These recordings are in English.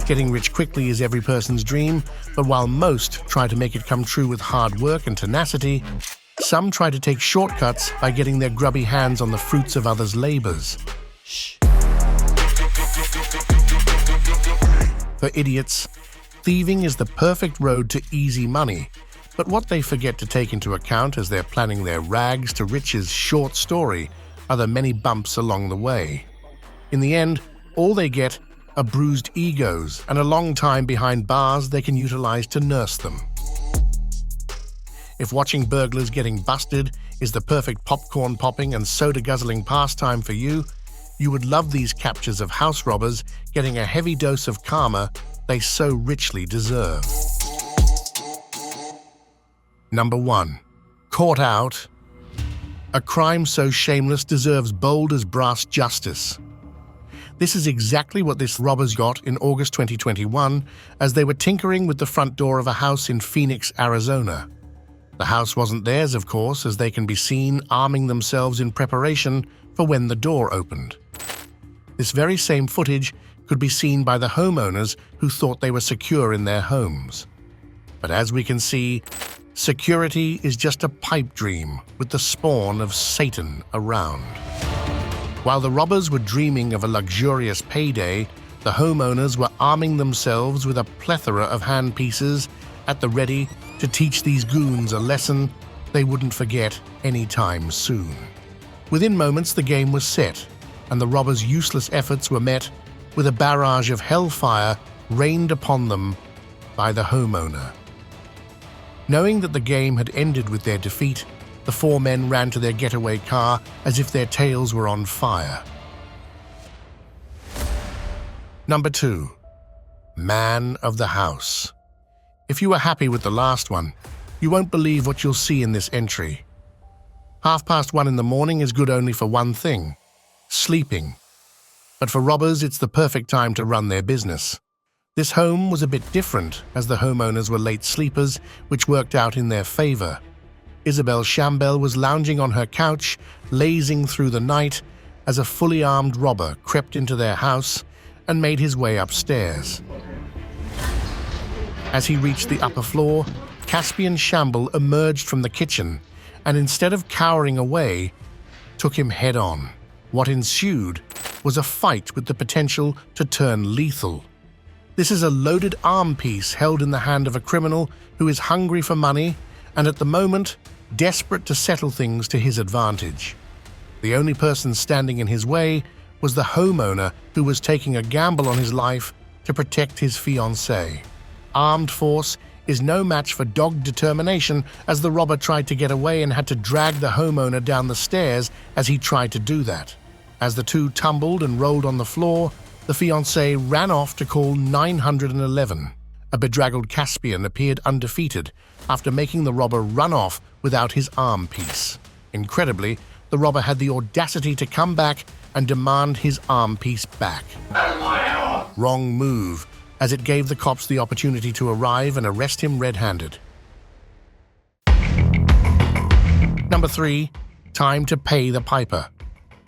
Getting rich quickly is every person's dream, but while most try to make it come true with hard work and tenacity, some try to take shortcuts by getting their grubby hands on the fruits of others' labors. For idiots, thieving is the perfect road to easy money, but what they forget to take into account as they're planning their rags to riches short story are the many bumps along the way. In the end, all they get are bruised egos and a long time behind bars they can utilize to nurse them. If watching burglars getting busted is the perfect popcorn popping and soda-guzzling pastime for you, you would love these captures of house robbers getting a heavy dose of karma they so richly deserve. Number 1. Caught out. A crime so shameless deserves bold as brass justice. This is exactly what this robbers got in August 2021 as they were tinkering with the front door of a house in Phoenix, Arizona. The house wasn't theirs, of course, as they can be seen arming themselves in preparation for when the door opened. This very same footage could be seen by the homeowners who thought they were secure in their homes. But as we can see, security is just a pipe dream with the spawn of Satan around. While the robbers were dreaming of a luxurious payday, the homeowners were arming themselves with a plethora of handpieces at the ready to teach these goons a lesson they wouldn't forget anytime soon. Within moments, the game was set, and the robbers' useless efforts were met with a barrage of hellfire rained upon them by the homeowner. Knowing that the game had ended with their defeat, the 4 men ran to their getaway car as if their tails were on fire. Number 2. Man of the house. If you were happy with the last one, you won't believe what you'll see in this entry. 1:30 in the morning is good only for one thing: sleeping. But for robbers, it's the perfect time to run their business. This home was a bit different, as the homeowners were late sleepers, which worked out in their favor. Isabel Shambell was lounging on her couch, lazing through the night, as a fully armed robber crept into their house and made his way upstairs. As he reached the upper floor, Caspian Shamble emerged from the kitchen and, instead of cowering away, took him head-on. What ensued was a fight with the potential to turn lethal. This is a loaded arm piece held in the hand of a criminal who is hungry for money and, at the moment, desperate to settle things to his advantage. The only person standing in his way was the homeowner who was taking a gamble on his life to protect his fiancée. Armed force is no match for dogged determination, as the robber tried to get away and had to drag the homeowner down the stairs as he tried to do that. As the two tumbled and rolled on the floor, the fiancée ran off to call 911. A bedraggled Caspian appeared undefeated after making the robber run off without his arm piece. Incredibly, the robber had the audacity to come back and demand his arm piece back. Wrong move, as it gave the cops the opportunity to arrive and arrest him red-handed. Number 3. Time to pay the piper.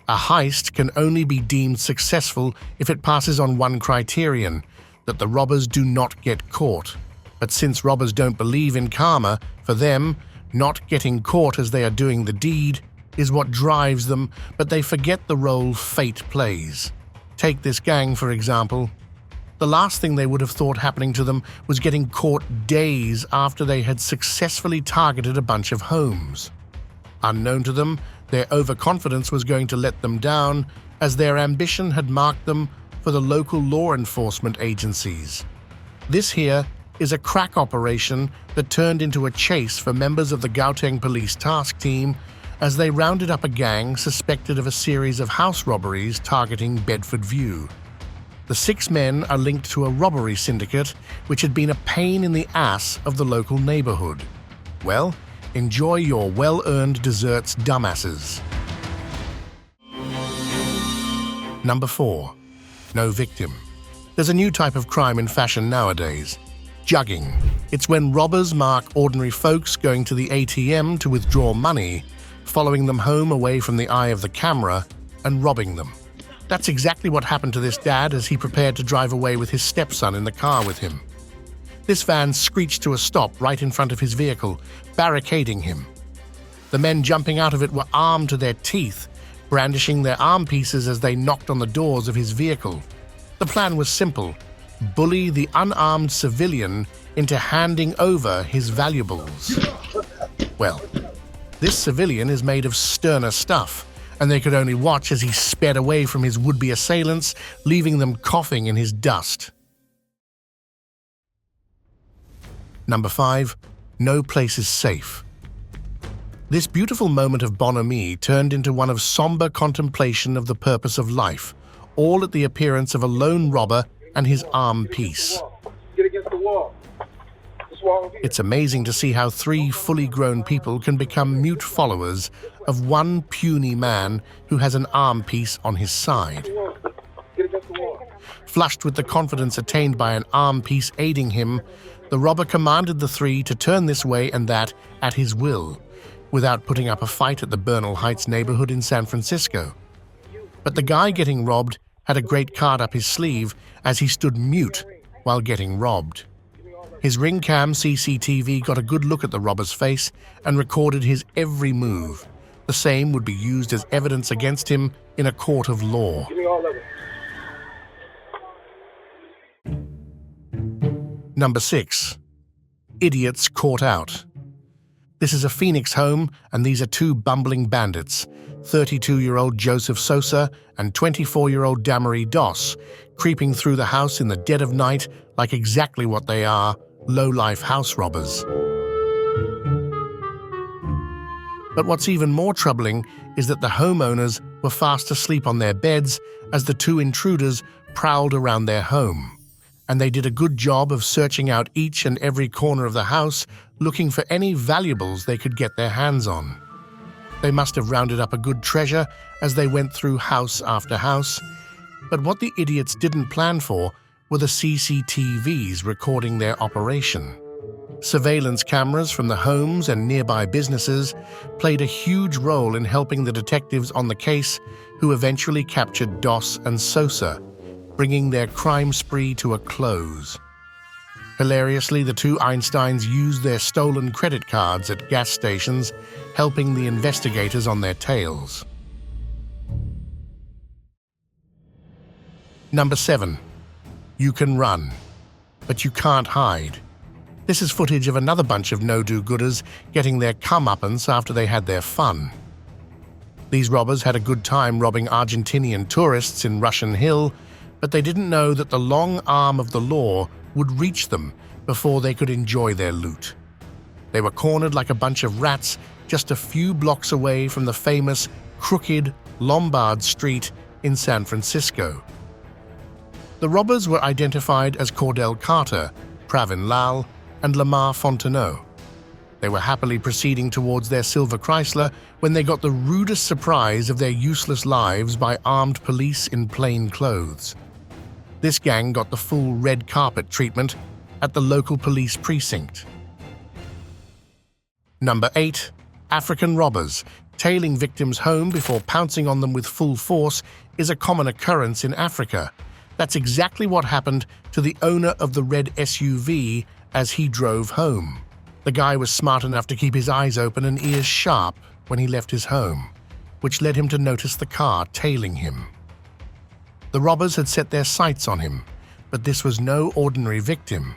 A heist can only be deemed successful if it passes on one criterion: that the robbers do not get caught. But since robbers don't believe in karma, for them, not getting caught as they are doing the deed is what drives them, but they forget the role fate plays. Take this gang, for example. The last thing they would have thought happening to them was getting caught days after they had successfully targeted a bunch of homes. Unknown to them, their overconfidence was going to let them down, as their ambition had marked them for the local law enforcement agencies. This here is a crack operation that turned into a chase for members of the Gauteng police task team as they rounded up a gang suspected of a series of house robberies targeting Bedford View. The 6 men are linked to a robbery syndicate which had been a pain in the ass of the local neighborhood. Well, enjoy your well-earned desserts, dumbasses. Number 4. No victim. There's a new type of crime in fashion nowadays: jugging. It's when robbers mark ordinary folks going to the ATM to withdraw money, following them home away from the eye of the camera, and robbing them. That's exactly what happened to this dad as he prepared to drive away with his stepson in the car with him. This van screeched to a stop right in front of his vehicle, barricading him. The men jumping out of it were armed to their teeth, brandishing their arm pieces as they knocked on the doors of his vehicle. The plan was simple: bully the unarmed civilian into handing over his valuables. Well, this civilian is made of sterner stuff, and they could only watch as he sped away from his would-be assailants, leaving them coughing in his dust. Number 5. No place is safe. This beautiful moment of bonhomie turned into one of somber contemplation of the purpose of life, all at the appearance of a lone robber and his arm piece. Get against the wall. This wall over here. It's amazing to see how 3 fully grown people can become mute followers of one puny man who has an arm piece on his side. Get against the wall. Flushed with the confidence attained by an arm piece aiding him, the robber commanded the 3 to turn this way and that at his will, without putting up a fight at the Bernal Heights neighborhood in San Francisco. But the guy getting robbed had a great card up his sleeve as he stood mute while getting robbed. His ring cam CCTV got a good look at the robber's face and recorded his every move. The same would be used as evidence against him in a court of law. Give me all of it. Number 6. Idiots caught out. This is a Phoenix home, and these are 2 bumbling bandits, 32-year-old Joseph Sosa and 24-year-old Damarie Doss, creeping through the house in the dead of night like exactly what they are, low-life house robbers. But what's even more troubling is that the homeowners were fast asleep on their beds as the 2 intruders prowled around their home. And they did a good job of searching out each and every corner of the house, looking for any valuables they could get their hands on. They must have rounded up a good treasure as they went through house after house, but what the idiots didn't plan for were the CCTVs recording their operation. Surveillance cameras from the homes and nearby businesses played a huge role in helping the detectives on the case, who eventually captured Doss and Sosa, bringing their crime spree to a close. Hilariously, the 2 Einsteins used their stolen credit cards at gas stations, helping the investigators on their tails. Number 7. You can run, but you can't hide. This is footage of another bunch of no-do-gooders getting their comeuppance after they had their fun. These robbers had a good time robbing Argentinian tourists in Russian Hill, but they didn't know that the long arm of the law would reach them before they could enjoy their loot. They were cornered like a bunch of rats just a few blocks away from the famous crooked Lombard Street in San Francisco. The robbers were identified as Cordell Carter, Pravin Lal, and Lamar Fontenot. They were happily proceeding towards their silver Chrysler when they got the rudest surprise of their useless lives by armed police in plain clothes. This gang got the full red carpet treatment at the local police precinct. Number 8. African robbers. Tailing victims home before pouncing on them with full force is a common occurrence in Africa. That's exactly what happened to the owner of the red SUV as he drove home. The guy was smart enough to keep his eyes open and ears sharp when he left his home, which led him to notice the car tailing him. The robbers had set their sights on him, but this was no ordinary victim.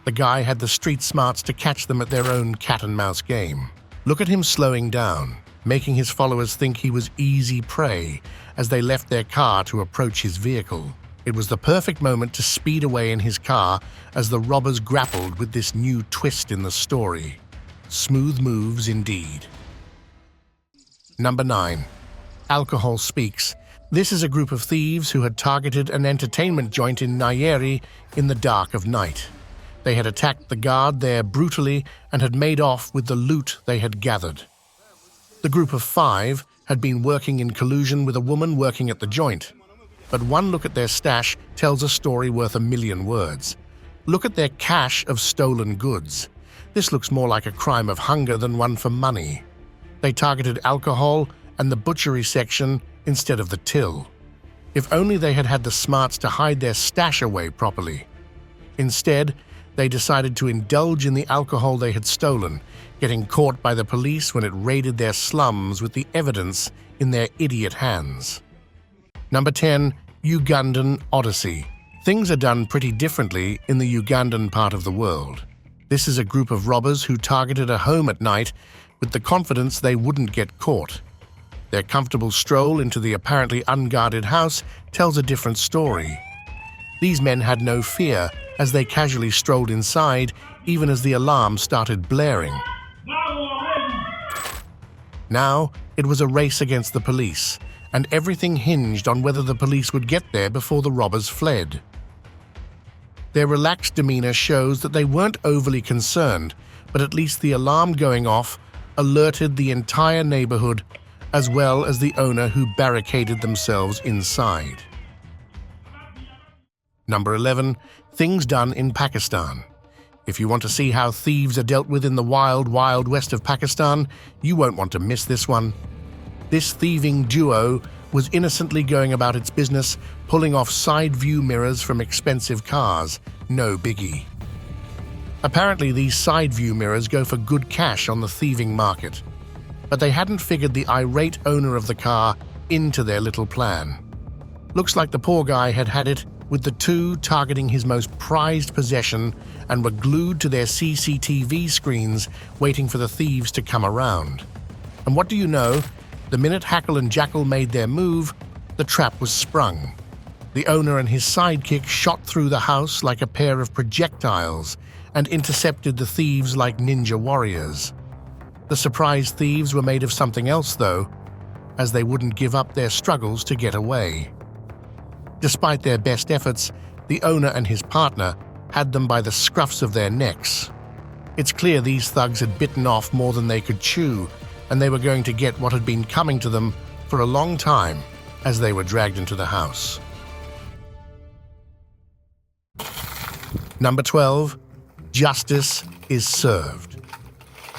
The guy had the street smarts to catch them at their own cat-and-mouse game. Look at him slowing down, making his followers think he was easy prey as they left their car to approach his vehicle. It was the perfect moment to speed away in his car as the robbers grappled with this new twist in the story. Smooth moves indeed. Number 9. Alcohol speaks. This is a group of thieves who had targeted an entertainment joint in Nyeri in the dark of night. They had attacked the guard there brutally and had made off with the loot they had gathered. The group of 5 had been working in collusion with a woman working at the joint. But one look at their stash tells a story worth 1,000,000 words. Look at their cache of stolen goods. This looks more like a crime of hunger than one for money. They targeted alcohol and the butchery section instead of the till. If only they had had the smarts to hide their stash away properly. Instead, they decided to indulge in the alcohol they had stolen, getting caught by the police when it raided their slums with the evidence in their idiot hands. Number 10. Ugandan Odyssey. Things are done pretty differently in the Ugandan part of the world. This is a group of robbers who targeted a home at night with the confidence they wouldn't get caught. Their comfortable stroll into the apparently unguarded house tells a different story. These men had no fear as they casually strolled inside, even as the alarm started blaring. Now, it was a race against the police, and everything hinged on whether the police would get there before the robbers fled. Their relaxed demeanor shows that they weren't overly concerned, but at least the alarm going off alerted the entire neighborhood, as well as the owner who barricaded themselves inside. Number 11. Things done in Pakistan. If you want to see how thieves are dealt with in the wild, wild west of Pakistan, you won't want to miss this one. This thieving duo was innocently going about its business, pulling off side view mirrors from expensive cars. No biggie. Apparently, these side view mirrors go for good cash on the thieving market, but they hadn't figured the irate owner of the car into their little plan. Looks like the poor guy had had it with the two targeting his most prized possession and were glued to their CCTV screens waiting for the thieves to come around. And what do you know? The minute Hackle and Jackal made their move, the trap was sprung. The owner and his sidekick shot through the house like a pair of projectiles and intercepted the thieves like ninja warriors. The surprised thieves were made of something else, though, as they wouldn't give up their struggles to get away. Despite their best efforts, the owner and his partner had them by the scruffs of their necks. It's clear these thugs had bitten off more than they could chew, and they were going to get what had been coming to them for a long time as they were dragged into the house. Number 12. Justice is served.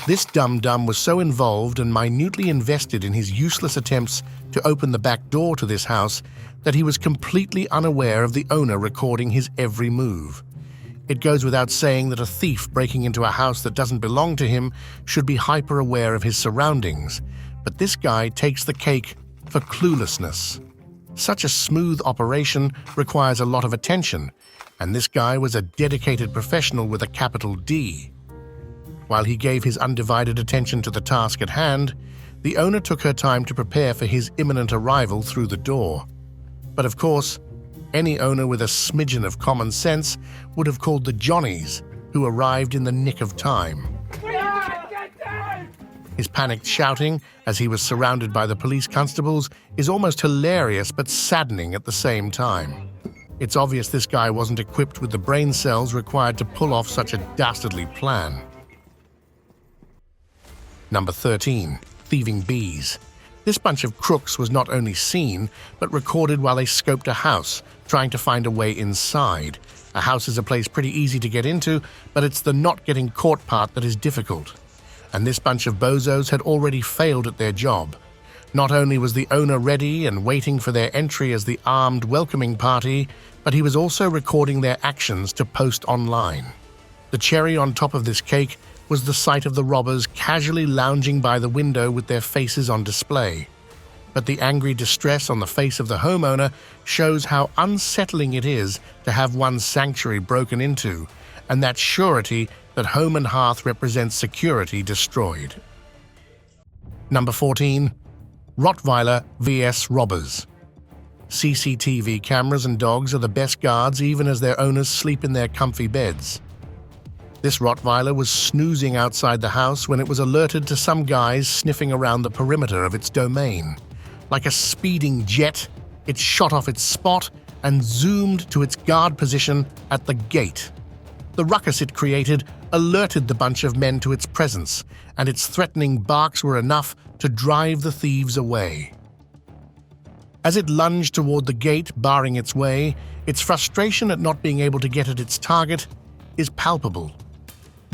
This dum-dum was so involved and minutely invested in his useless attempts to open the back door to this house that he was completely unaware of the owner recording his every move. It goes without saying that a thief breaking into a house that doesn't belong to him should be hyper-aware of his surroundings, but this guy takes the cake for cluelessness. Such a smooth operation requires a lot of attention, and this guy was a dedicated professional with a capital D. While he gave his undivided attention to the task at hand, the owner took her time to prepare for his imminent arrival through the door. But of course, any owner with a smidgen of common sense would have called the Johnnies, who arrived in the nick of time. His panicked shouting as he was surrounded by the police constables is almost hilarious but saddening at the same time. It's obvious this guy wasn't equipped with the brain cells required to pull off such a dastardly plan. Number 13. Thieving Bees. This bunch of crooks was not only seen, but recorded while they scoped a house, trying to find a way inside. A house is a place pretty easy to get into, but it's the not getting caught part that is difficult. And this bunch of bozos had already failed at their job. Not only was the owner ready and waiting for their entry as the armed welcoming party, but he was also recording their actions to post online. The cherry on top of this cake was the sight of the robbers casually lounging by the window with their faces on display. But the angry distress on the face of the homeowner shows how unsettling it is to have one's sanctuary broken into, and that surety that home and hearth represents security destroyed. Number 14. Rott Vier robbers. CCTV cameras and dogs are the best guards even as their owners sleep in their comfy beds. This Rottweiler was snoozing outside the house when it was alerted to some guys sniffing around the perimeter of its domain. Like a speeding jet, it shot off its spot and zoomed to its guard position at the gate. The ruckus it created alerted the bunch of men to its presence, and its threatening barks were enough to drive the thieves away. As it lunged toward the gate, barring its way, its frustration at not being able to get at its target is palpable.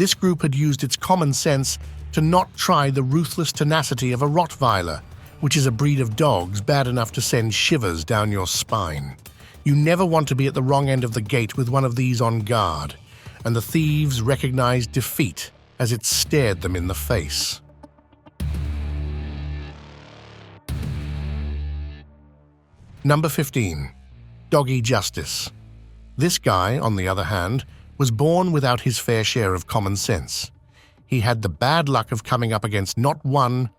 This group had used its common sense to not try the ruthless tenacity of a Rottweiler, which is a breed of dogs bad enough to send shivers down your spine. You never want to be at the wrong end of the gate with one of these on guard, and the thieves recognized defeat as it stared them in the face. Number 15. Doggy Justice. This guy, on the other hand, was born without his fair share of common sense. He had the bad luck of coming up against not one,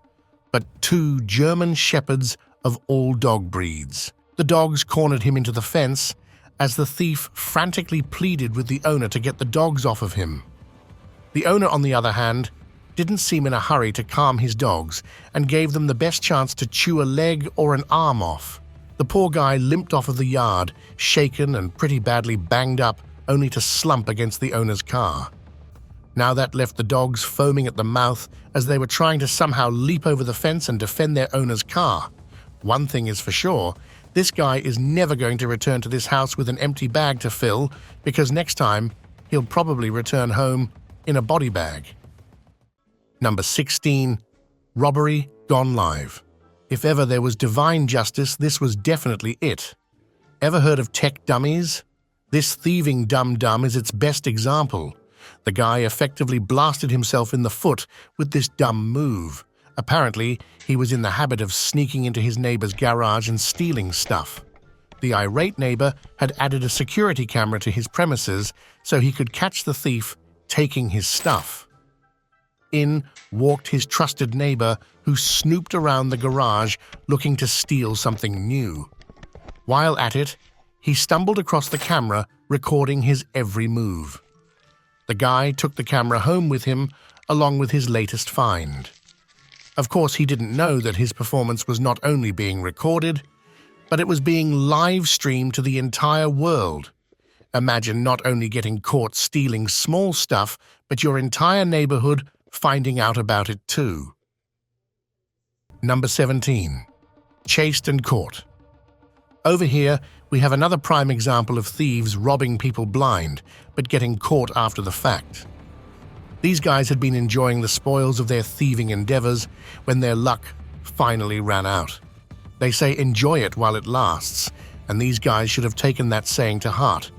but two German shepherds of all dog breeds. The dogs cornered him into the fence as the thief frantically pleaded with the owner to get the dogs off of him. The owner, on the other hand, didn't seem in a hurry to calm his dogs and gave them the best chance to chew a leg or an arm off. The poor guy limped off of the yard, shaken and pretty badly banged up, only to slump against the owner's car. Now that left the dogs foaming at the mouth as they were trying to somehow leap over the fence and defend their owner's car. One thing is for sure, this guy is never going to return to this house with an empty bag to fill, because next time he'll probably return home in a body bag. Number 16. Robbery gone live. If ever there was divine justice, this was definitely it. Ever heard of tech dummies? This thieving dum-dum is its best example. The guy effectively blasted himself in the foot with this dumb move. Apparently, he was in the habit of sneaking into his neighbor's garage and stealing stuff. The irate neighbor had added a security camera to his premises so he could catch the thief taking his stuff. In walked his trusted neighbor, who snooped around the garage looking to steal something new. While at it, he stumbled across the camera, recording his every move. The guy took the camera home with him, along with his latest find. Of course, he didn't know that his performance was not only being recorded, but it was being live-streamed to the entire world. Imagine not only getting caught stealing small stuff, but your entire neighborhood finding out about it too. Number 17. Chased and caught. Over here, we have another prime example of thieves robbing people blind, but getting caught after the fact. These guys had been enjoying the spoils of their thieving endeavors when their luck finally ran out. They say enjoy it while it lasts, and these guys should have taken that saying to heart.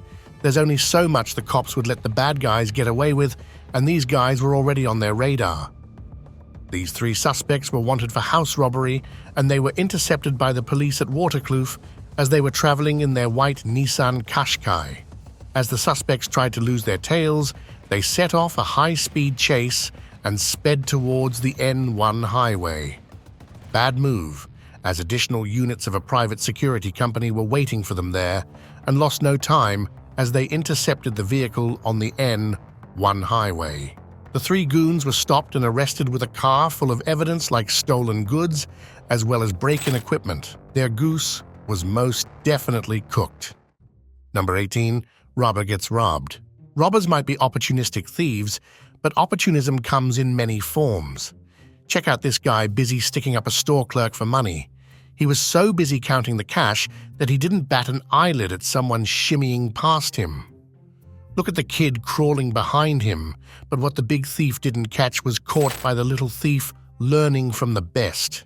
There's only so much the cops would let the bad guys get away with, and these guys were already on their radar. These three suspects were wanted for house robbery, and they were intercepted by the police at Waterkloof as they were traveling in their white Nissan Qashqai. As the suspects tried to lose their tails, they set off a high-speed chase and sped towards the N1 highway. Bad move, as additional units of a private security company were waiting for them there, and lost no time as they intercepted the vehicle on the N1 highway. The three goons were stopped and arrested with a car full of evidence like stolen goods, as well as break-in equipment. Their goose was most definitely cooked. Number 18. Robber gets robbed. Robbers might be opportunistic thieves, but opportunism comes in many forms. Check out this guy busy sticking up a store clerk for money. He was so busy counting the cash that he didn't bat an eyelid at someone shimmying past him. Look at the kid crawling behind him, but what the big thief didn't catch was caught by the little thief learning from the best.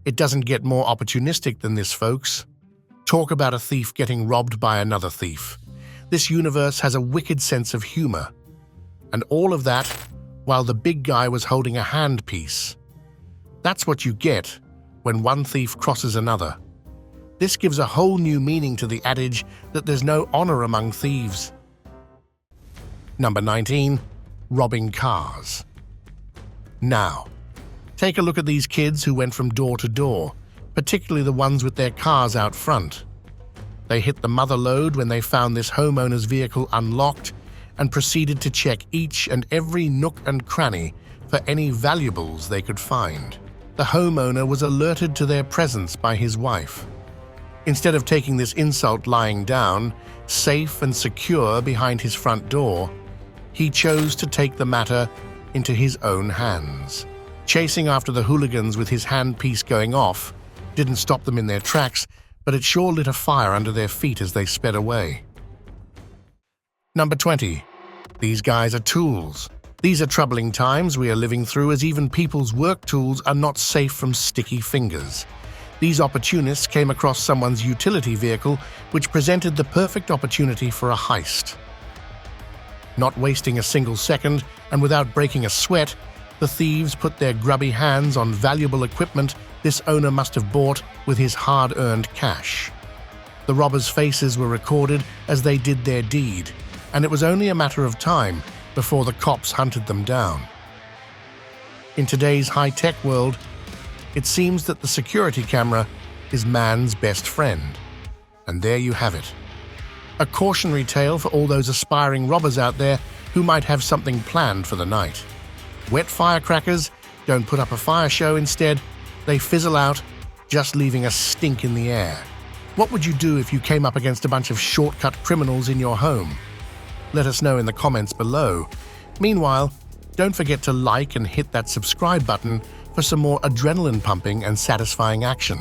It doesn't get more opportunistic than this, folks. Talk about a thief getting robbed by another thief. This universe has a wicked sense of humor. And all of that while the big guy was holding a handpiece. That's what you get when one thief crosses another. This gives a whole new meaning to the adage that there's no honor among thieves. Number 19. Robbing cars. Now, take a look at these kids who went from door to door, particularly the ones with their cars out front. They hit the mother lode when they found this homeowner's vehicle unlocked and proceeded to check each and every nook and cranny for any valuables they could find. The homeowner was alerted to their presence by his wife. Instead of taking this insult lying down, safe and secure behind his front door, he chose to take the matter into his own hands. Chasing after the hooligans with his handpiece going off didn't stop them in their tracks, but it sure lit a fire under their feet as they sped away. Number 20. These guys are tools. These are troubling times we are living through, as even people's work tools are not safe from sticky fingers. These opportunists came across someone's utility vehicle, which presented the perfect opportunity for a heist. Not wasting a single second and without breaking a sweat, the thieves put their grubby hands on valuable equipment this owner must have bought with his hard-earned cash. The robbers' faces were recorded as they did their deed, and it was only a matter of time before the cops hunted them down. In today's high-tech world, it seems that the security camera is man's best friend. And there you have it. A cautionary tale for all those aspiring robbers out there who might have something planned for the night. Wet firecrackers don't put up a fire show. Instead, they fizzle out, just leaving a stink in the air. What would you do if you came up against a bunch of shortcut criminals in your home? Let us know in the comments below. Meanwhile, don't forget to like and hit that subscribe button for some more adrenaline-pumping and satisfying action.